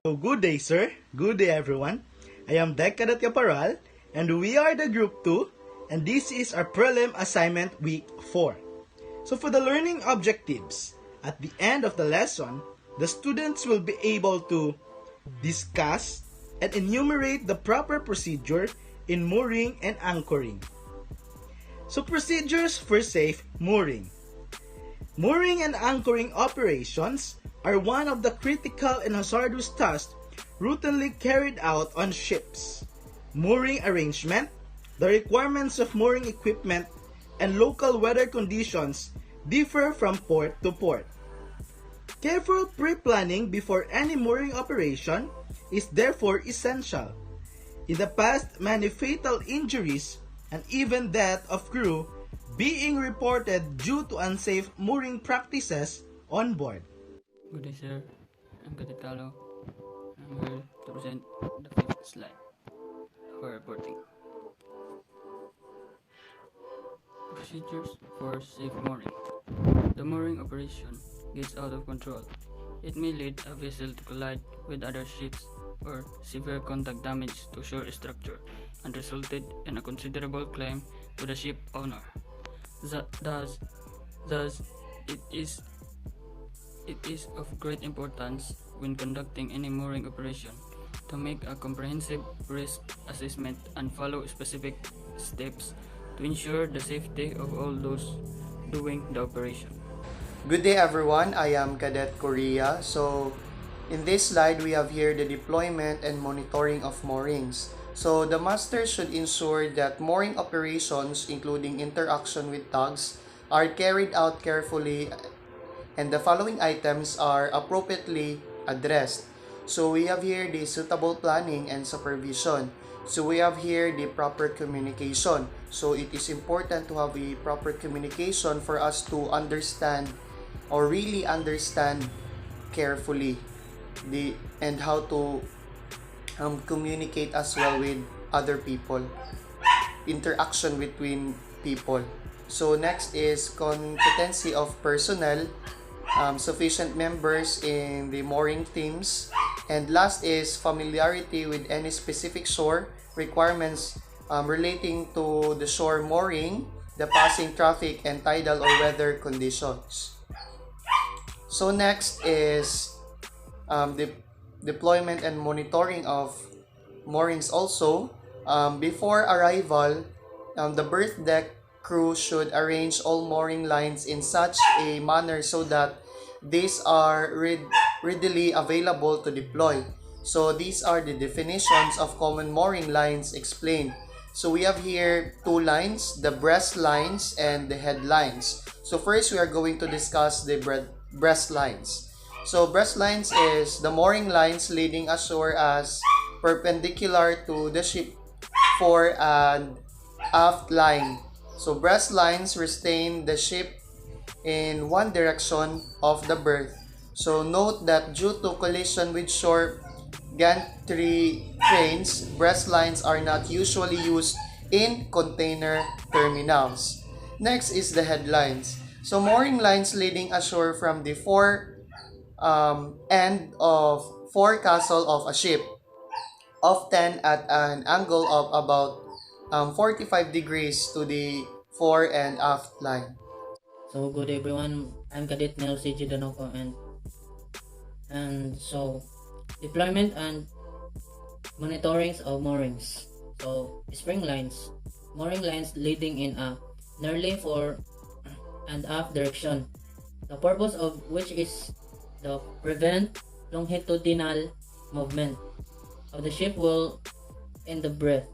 So good day, sir. Good day, everyone. I am Cadet Caparal, and we are the Group 2, and this is our Prelim assignment week 4. So for the learning objectives, at the end of the lesson, the students will be able to discuss and enumerate the proper procedure in mooring and anchoring. So procedures for safe mooring. Mooring and anchoring operations are one of the critical and hazardous tasks routinely carried out on ships. Mooring arrangement, the requirements of mooring equipment, and local weather conditions differ from port to port. Careful pre-planning before any mooring operation is therefore essential. In the past, many fatal injuries and even death of crew being reported due to unsafe mooring practices on board. Good day, sir. I'm Cadet Carlo. I'm here to present the fifth slide for reporting. Procedures for safe mooring. The mooring operation gets out of control. It may lead a vessel to collide with other ships or severe contact damage to shore structure and resulted in a considerable claim to the ship owner. Thus, it is of great importance when conducting any mooring operation to make a comprehensive risk assessment and follow specific steps to ensure the safety of all those doing the operation. Good day everyone, I am Cadet Korea. So in this slide we have here the deployment and monitoring of moorings. So the master should ensure that mooring operations including interaction with tugs are carried out carefully and the following items are appropriately addressed. So we have here the suitable planning and supervision. So we have here the proper communication. So it is important to have a proper communication for us to understand or really understand carefully and how to communicate as well with other people, interaction between people. So next is competency of personnel, sufficient members in the mooring teams, and last is familiarity with any specific shore requirements relating to the shore mooring, the passing traffic, and tidal or weather conditions. So next is the deployment and monitoring of moorings also. Before arrival, the berth deck crew should arrange all mooring lines in such a manner so that these are readily available to deploy. So these are the definitions of common mooring lines explained. So we have here two lines, the breast lines and the head lines. So first we are going to discuss the breast lines. So breast lines is the mooring lines leading ashore as perpendicular to the ship fore and aft line. So breast lines restrain the ship in one direction of the berth. So note that due to collision with shore gantry cranes, breast lines are not usually used in container terminals. Next is the headlines. So mooring lines leading ashore from the fore end of forecastle of a ship, often at an angle of about 45 degrees to the fore and aft line. So good everyone, I'm Cadet Nel CG Danoko and so deployment and monitoring of moorings. So spring lines, mooring lines leading in a nearly fore and aft direction. The purpose of which is to prevent longitudinal movement of the ship while in the berth.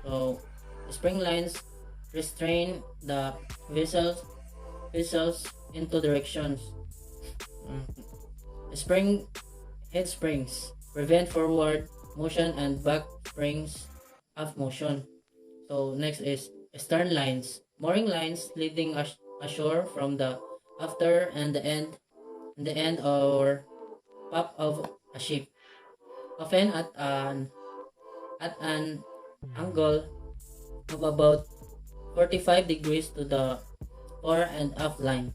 So spring lines restrain the vessels into directions. Head springs prevent forward motion and back springs aft motion. So next is stern lines, mooring lines leading ashore from the after and the end or top of a ship, often at an angle of about 45 degrees to the fore and aft line.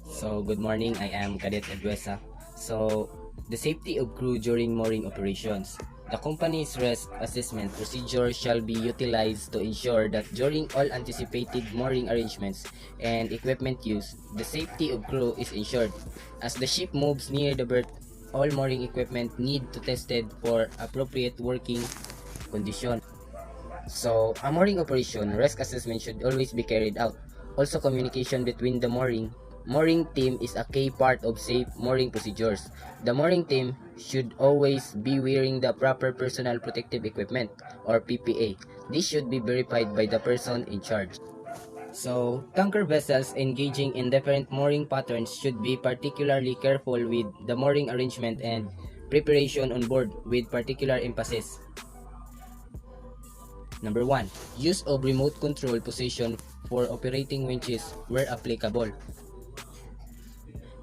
So good morning, I am Cadet Edwesa. So The safety of crew during mooring operations. The company's risk assessment procedure shall be utilized to ensure that during all anticipated mooring arrangements and equipment use, the safety of crew is ensured. As the ship moves near the berth, all mooring equipment need to tested for appropriate working condition. So, a mooring operation, risk assessment should always be carried out. Also, communication between the mooring team is a key part of safe mooring procedures. The mooring team should always be wearing the proper personal protective equipment or PPE. This should be verified by the person in charge. So, tanker vessels engaging in different mooring patterns should be particularly careful with the mooring arrangement and preparation on board with particular emphasis. Number 1. Use of remote control position for operating winches where applicable.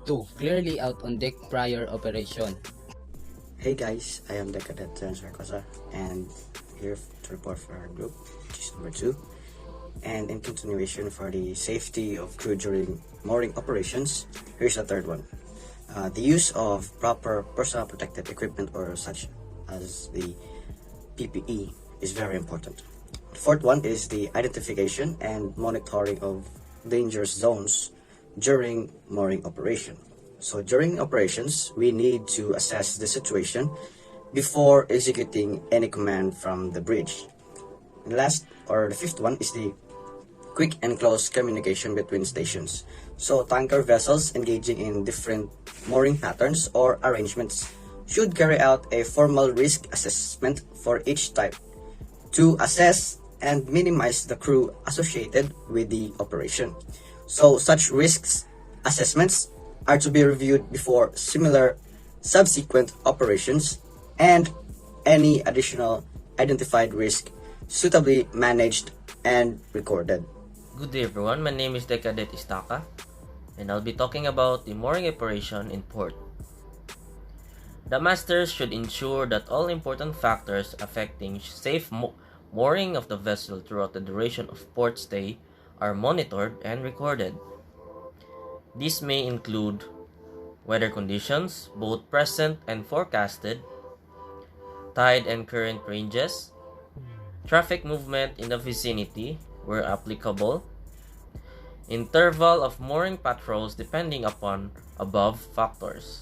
2. Clear layout on deck prior operation. Hey guys, I am the Cadet Sarkosa and here to report for our group, which is number 2. And in continuation for the safety of crew during mooring operations, here's the third one. The use of proper personal protective equipment or such as the PPE is very important. The fourth one is the identification and monitoring of dangerous zones during mooring operation. So during operations, we need to assess the situation before executing any command from the bridge. And last, or the fifth one, is the quick and close communication between stations. So tanker vessels engaging in different mooring patterns or arrangements should carry out a formal risk assessment for each type to assess and minimize the crew associated with the operation. So such risks assessments are to be reviewed before similar subsequent operations, and any additional identified risk suitably managed and recorded. Good day everyone, my name is Cadet Istaka and I'll be talking about the mooring operation in port. The masters should ensure that all important factors affecting safe mooring of the vessel throughout the duration of port stay are monitored and recorded. This may include weather conditions, both present and forecasted, tide and current ranges, traffic movement in the vicinity where applicable, interval of mooring patrols depending upon above factors.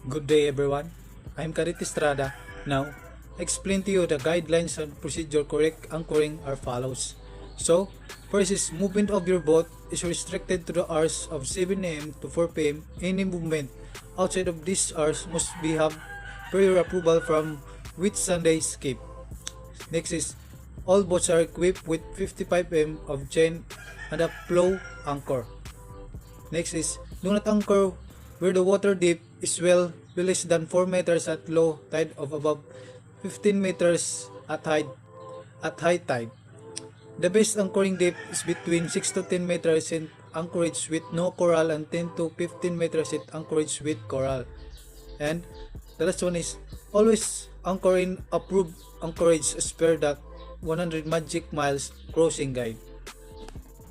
Good day everyone, I'm Cadet Estrada. Now, explain to you the guidelines and procedure correct anchoring are follows. So, first is movement of your boat is restricted to the hours of 7 a.m. to 4 p.m. Any movement outside of these hours must have prior approval from Whitsunday Cape. Next is, all boats are equipped with 55 m of chain and a flow anchor. Next is, do not anchor where the water depth is well less than 4 meters at low tide of above 15 meters at high tide. The best anchoring depth is between 6 to 10 meters in anchorage with no coral and 10 to 15 meters in anchorage with coral. And the last one is, always anchor in approved anchorage as per the 100 magic miles crossing guide.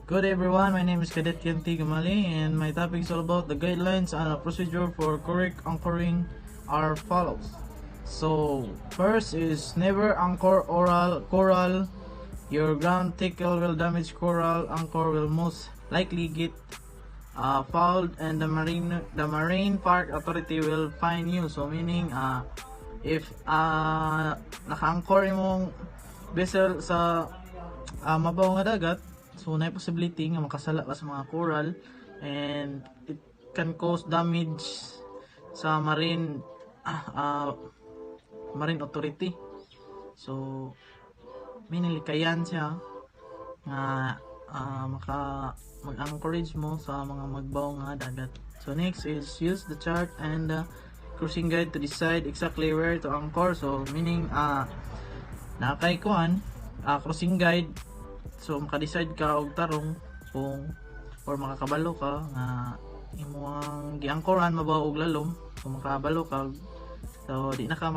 Good everyone, my name is Cadet Yanti Gamali and my topic is all about the guidelines and a procedure for correct anchoring are follows. So first is never anchor coral. Your ground tackle will damage coral. Anchor will most likely get fouled and the marine park authority will fine you. So meaning if naka-anchor imong vessel sa mabaw nga dagat, so na possibility nga makasala ka sa mga coral and it can cause damage sa marine authority. So minilikayan siya nga mag-anchorage mo sa mga magbaw nga dagat. So next is use the chart and the cruising guide to decide exactly where to anchor. So meaning nakay kuan cruising guide, so maka-decide ka og tarong kung or makakabalo ka nga imong giangkoran mabaw og lalom. So makabalo ka, so di na ka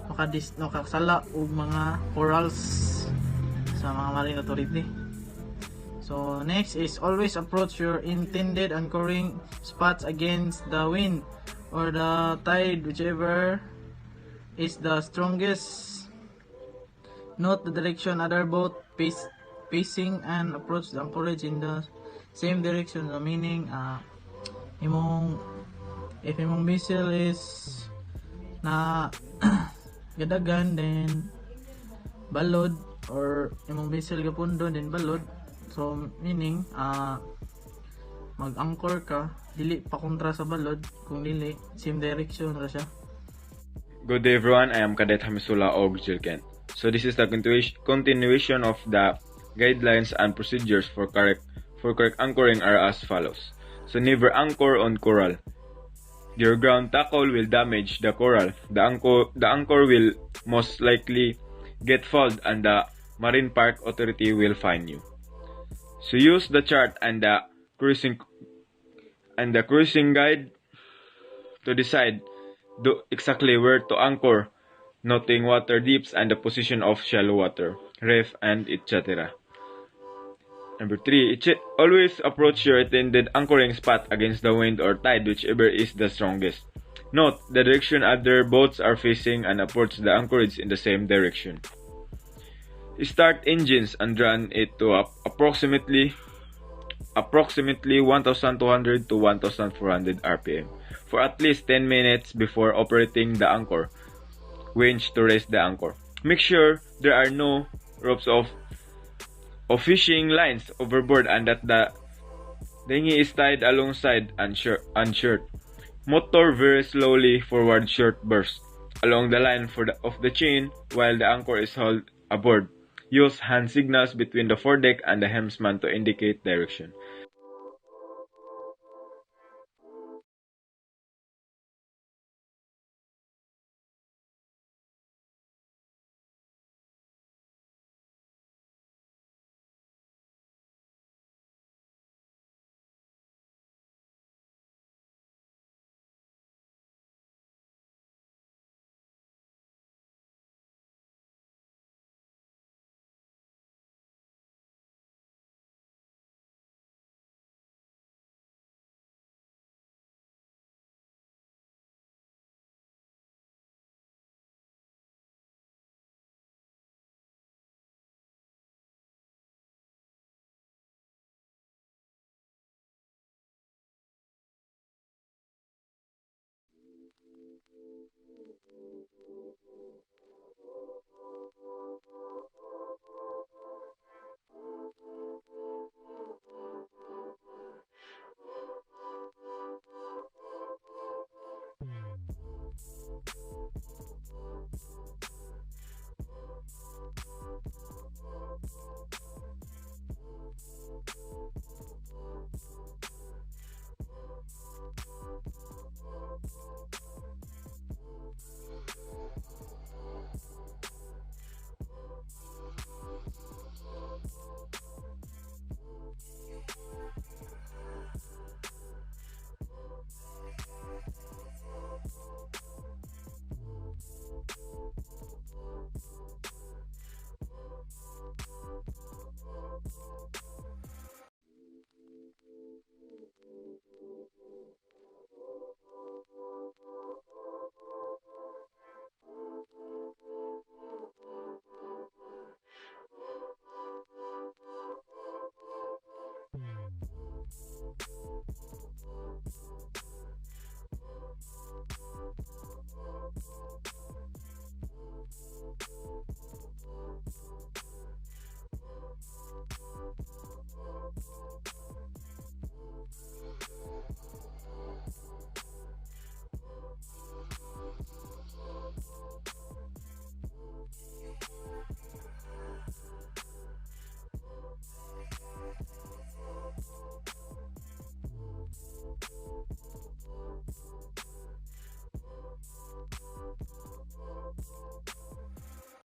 makasala og mga corals sa mga marine authority. So next is always approach your intended anchoring spots against the wind or the tide, whichever is the strongest. Note the direction other boat facing and approach the anchorage in the same direction. So meaning imong if imong vessel is na gadagan, then balod, or imong vessel gapundo then balod, so meaning mag-anchor ka dili pa kontra sa balod, kung dili same direction ra siya. Good day everyone, I am Cadet Hamisula Og Jilken. So this is the continuation of the guidelines and procedures for correct anchoring are as follows. So never anchor on coral. Your ground tackle will damage the coral. The anchor will most likely get fouled and the Marine Park Authority will fine you. So use the chart and the cruising guide to decide exactly where to anchor, noting water depths and the position of shallow water, reef, and etc. Number 3, always approach your intended anchoring spot against the wind or tide, whichever is the strongest. Note the direction other boats are facing and approach the anchorage in the same direction. Start engines and run it to approximately 1200 to 1400 RPM for at least 10 minutes before operating the anchor winch to raise the anchor. Make sure there are no ropes of fishing lines overboard and that the dinghy is tied alongside unshirt. Motor very slowly forward short bursts along the line of the chain while the anchor is hauled aboard. Use hand signals between the foredeck and the helmsman to indicate direction.